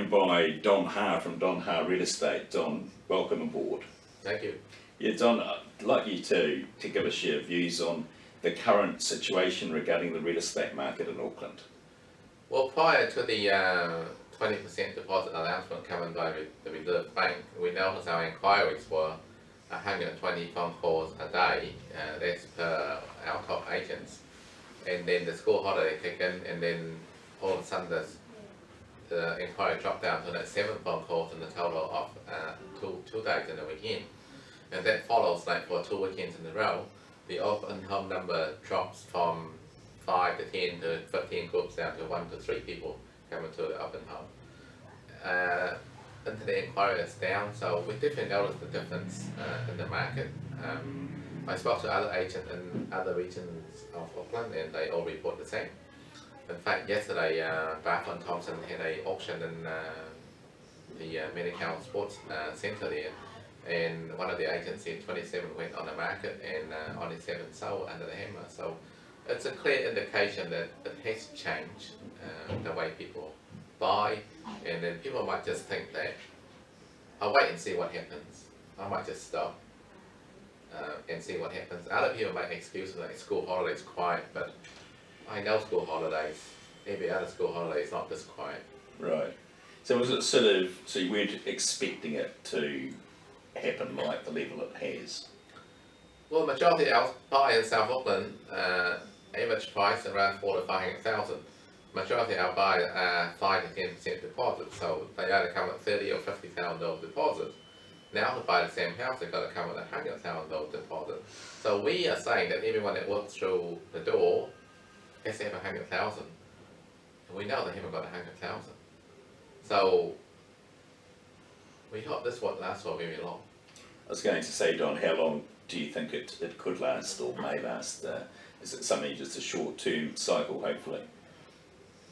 joined by Don Ha from Don Ha Real Estate. Don, welcome aboard. Thank you. Yeah, Don, I'd like you to give us your views on the current situation regarding the real estate market in Auckland. Well, prior to the 20% deposit announcement coming by the Reserve Bank, we noticed our inquiries were 120 phone calls a day. That's per our top agents. And then the school holiday kicked in, and then all of a sudden the inquiry dropped down to 7 phone calls in the total of two days in the weekend. And that follows like for 2 weekends in a row, the open home number drops from 5 to 10 to 15 groups down to 1 to 3 people coming to the open home. Into the inquiry is down, so we definitely noticed the difference in the market. I spoke to other agents in other regions of Auckland and they all report the same. In fact, yesterday Barfoot and Thompson had an auction in the Manukau Sports Centre there, and one of the agents said 27 went on the market and only 7 sold under the hammer. So it's a clear indication that it has changed the way people buy, and then people might just think that I'll wait and see what happens. I might just stop and see what happens. Other people make excuses like school holidays quiet, but I know school holidays, every other school holiday is not this quiet. Right. So was it sort of, so you weren't expecting it to happen like the level it has? Well, the majority of our buy in South Auckland, average price around 400,000 to 500,000. Majority of our buy are 5 to 10% deposit, so they either come at $30,000 or $50,000 deposit. Now to buy the same house, they've got to come with a $100,000 deposit. So we are saying that everyone that walks through the door has to have 100,000. And we know they haven't got 100,000. So we hope this won't last for very long. I was going to say, Don, how long do you think it could last or may last? Is it something just a short-term cycle, hopefully?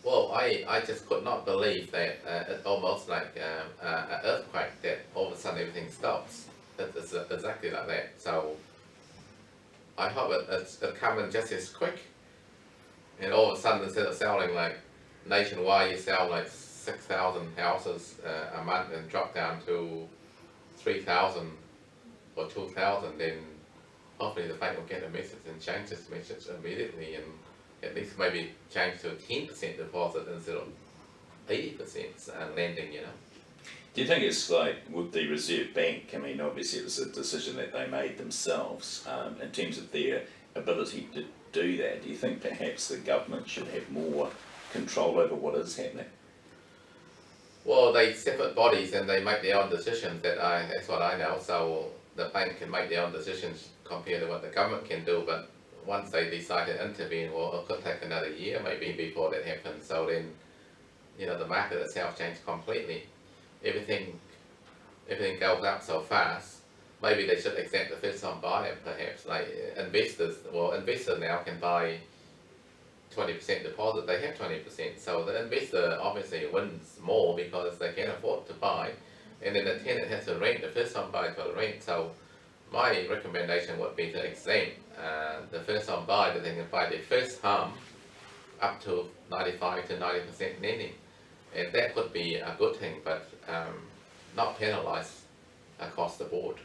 Well, I just could not believe that it's almost like an earthquake, that all of a sudden everything stops. It's exactly like that. So I hope it's coming just as quick, and all of a sudden instead of selling like nationwide, you sell like 6,000 houses a month and drop down to 3,000 or 2,000, then hopefully the bank will get a message and change this message immediately, and at least maybe change to 10% deposit instead of 80% lending, you know. Do you think it's like with the Reserve Bank, I mean obviously it was a decision that they made themselves in terms of their ability to do that, do you think perhaps the government should have more control over what is happening? Well, they separate bodies and they make their own decisions, that's what I know, so the bank can make their own decisions compared to what the government can do, but once they decide to intervene, well, it could take another year maybe before that happens. So then, you know, the market itself changed completely. Everything goes up so fast. Maybe they should exempt the first-time buyer, perhaps. Like investors, well, investors now can buy 20% deposit. They have 20%, so the investor obviously wins more because they can afford to buy, and then the tenant has to rent. The first-time buyer got to rent. So my recommendation would be to exempt the first-time buyer that they can buy their first home up to 95 to 90% lending, and that could be a good thing, but not penalised across the board.